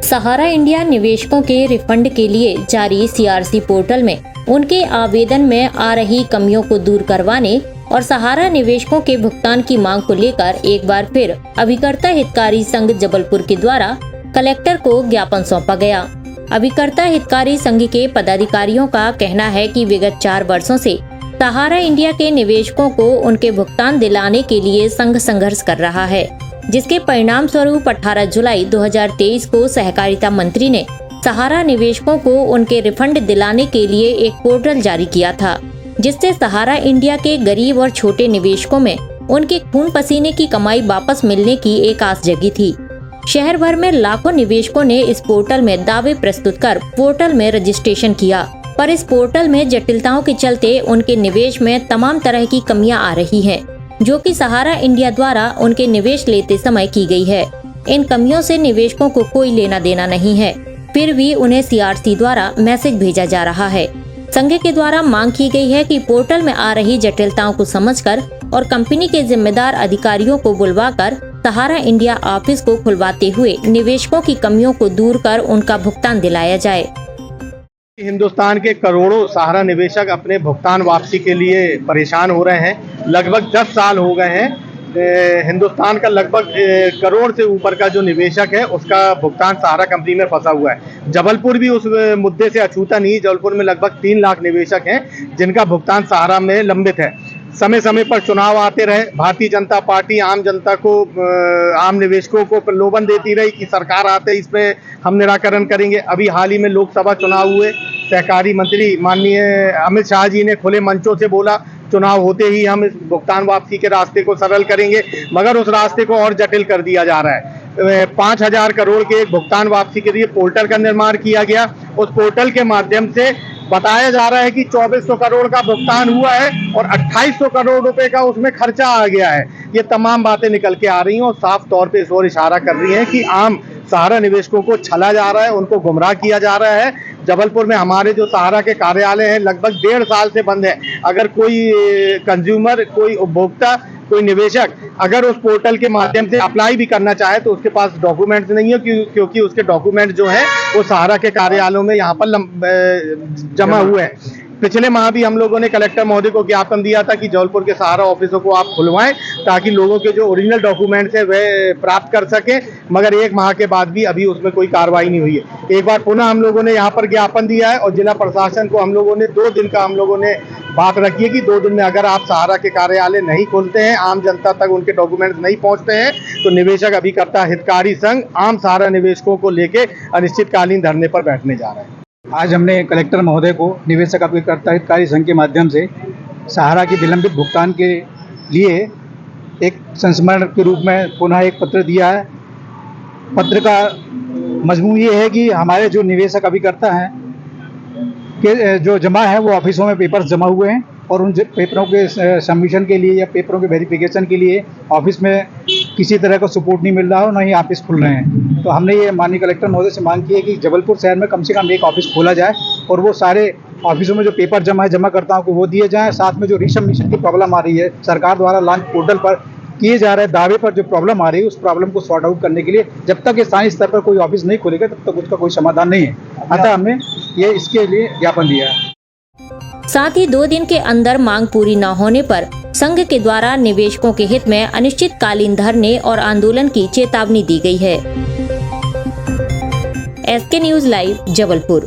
सहारा India निवेशकों के refund के लिए जारी सीआरसी पोर्टल में उनके आवेदन में आ रही कमियों को दूर करवाने और सहारा निवेशकों के भुगतान की मांग को लेकर एक बार फिर अभिकर्ता हितकारी संघ जबलपुर के द्वारा कलेक्टर को ज्ञापन सौंपा गया। अभिकर्ता हितकारी संघ के पदाधिकारियों का कहना है कि विगत 4 वर्षों से सहारा इंडिया के निवेशकों को उनके भुगतान दिलाने के लिए संघ संघर्ष कर रहा है, जिसके परिणाम स्वरूप 18 जुलाई 2023 को सहकारिता मंत्री ने सहारा निवेशकों को उनके रिफंड दिलाने के लिए एक पोर्टल जारी किया था, जिससे सहारा इंडिया के गरीब और छोटे निवेशकों में उनके खून पसीने की कमाई वापस मिलने की एक आस जगी थी। शहर भर में लाखों निवेशकों ने इस पोर्टल में दावे प्रस्तुत कर पोर्टल में रजिस्ट्रेशन किया, पर इस पोर्टल में जटिलताओं के चलते उनके निवेश में तमाम तरह की कमियां आ रही हैं, जो कि सहारा इंडिया द्वारा उनके निवेश लेते समय की गई है। इन कमियों से निवेशकों को कोई लेना देना नहीं है, फिर भी उन्हें सीआरसी द्वारा मैसेज भेजा जा रहा है। संघ के द्वारा मांग की गई है कि पोर्टल में आ रही जटिलताओं को समझकर और कंपनी के जिम्मेदार अधिकारियों को बुलवाकर सहारा इंडिया ऑफिस को खुलवाते हुए निवेशकों की कमियों को दूर कर उनका भुगतान दिलाया जाए। हिंदुस्तान के करोड़ों सहारा निवेशक अपने भुगतान वापसी के लिए परेशान हो रहे हैं। लगभग 10 साल हो गए हैं। हिंदुस्तान का लगभग करोड़ से ऊपर का जो निवेशक है उसका भुगतान सहारा कंपनी में फंसा हुआ है। जबलपुर भी उस मुद्दे से अछूता नहीं। जबलपुर में लगभग 3 लाख निवेशक हैं जिनका भुगतान सहारा में लंबित है। समय समय पर चुनाव आते रहे, भारतीय जनता पार्टी आम जनता को, आम निवेशकों को प्रलोभन देती रही कि सरकार आते इस पे हम निराकरण करेंगे। अभी हाल ही में लोकसभा चुनाव हुए, सहकारी मंत्री माननीय अमित शाह जी ने खुले मंचों से बोला चुनाव होते ही हम इस भुगतान वापसी के रास्ते को सरल करेंगे, मगर उस रास्ते को और जटिल कर दिया जा रहा है। 5000 करोड़ के एक भुगतान वापसी के लिए पोर्टल का निर्माण किया गया। उस पोर्टल के माध्यम से बताया जा रहा है कि 2400 करोड़ का भुगतान हुआ है और 2800 करोड़ रुपए का उसमें खर्चा आ गया है। ये तमाम बातें निकल के आ रही हैं और साफ तौर पे इस ओर इशारा कर रही हैं कि आम सहारा निवेशकों को छला जा रहा है, उनको गुमराह किया जा रहा है। जबलपुर में हमारे जो सहारा के कार्यालय हैं लगभग 1.5 साल से बंद है। अगर कोई कंज्यूमर, कोई उपभोक्ता, कोई निवेशक अगर उस पोर्टल के माध्यम से अप्लाई भी करना चाहे तो उसके पास डॉक्यूमेंट्स नहीं है, क्योंकि उसके डॉक्यूमेंट जो है वो सहारा के कार्यालयों में यहाँ पर जमा हुए हैं। पिछले माह भी हम लोगों ने कलेक्टर महोदय को ज्ञापन दिया था कि जबलपुर के सहारा ऑफिसों को आप खुलवाएं ताकि लोगों के जो ओरिजिनल डॉक्यूमेंट्स है वह प्राप्त कर सकें, मगर 1 माह के बाद भी अभी उसमें कोई कार्रवाई नहीं हुई है। एक बार पुनः हम लोगों ने यहाँ पर ज्ञापन दिया है और जिला प्रशासन को हम लोगों ने 2 दिन का बात रखी है कि 2 दिन में अगर आप सहारा के कार्यालय नहीं खोलते हैं, आम जनता तक उनके डॉक्यूमेंट्स नहीं पहुँचते हैं, तो निवेशक अभिकर्ता हितकारी संघ आम सहारा निवेशकों को लेके अनिश्चितकालीन धरने पर बैठने जा रहे हैं। आज हमने कलेक्टर महोदय को निवेशक अभिकर्ता हितकारी संघ के माध्यम से सहारा की विलंबित भुगतान के लिए एक संस्मरण के रूप में पुनः एक पत्र दिया है। पत्र का मजमून ये है कि हमारे जो निवेशक अभिकर्ता हैं के जो जमा है वो ऑफिसों में पेपर्स जमा हुए हैं और उन पेपरों के सबमिशन के लिए या पेपरों के वेरिफिकेशन के लिए ऑफिस में किसी तरह का सपोर्ट नहीं मिल रहा हो, ना ही ऑफिस खुल रहे हैं। तो हमने ये माननीय कलेक्टर महोदय से मांग की है कि जबलपुर शहर में कम से कम एक ऑफिस खोला जाए और वो सारे ऑफिसों में जो पेपर जमाकर्ताओं को वो दिए जाएँ। साथ में जो रिसबमिशन की प्रॉब्लम आ रही है, सरकार द्वारा लॉन्च पोर्टल पर किए जा रहे दावे पर जो प्रॉब्लम आ रही है उस प्रॉब्लम को सॉर्ट आउट करने के लिए जब तक स्थानीय स्तर पर कोई ऑफिस नहीं खुलेगा तब तक उसका कोई समाधान नहीं है। अतः हमने ये इसके लिए ज्ञापन दिया है। साथ ही 2 दिन के अंदर मांग पूरी न होने पर संघ के द्वारा निवेशकों के हित में अनिश्चितकालीन धरने और आंदोलन की चेतावनी दी गई है। SK news live Jabalpur.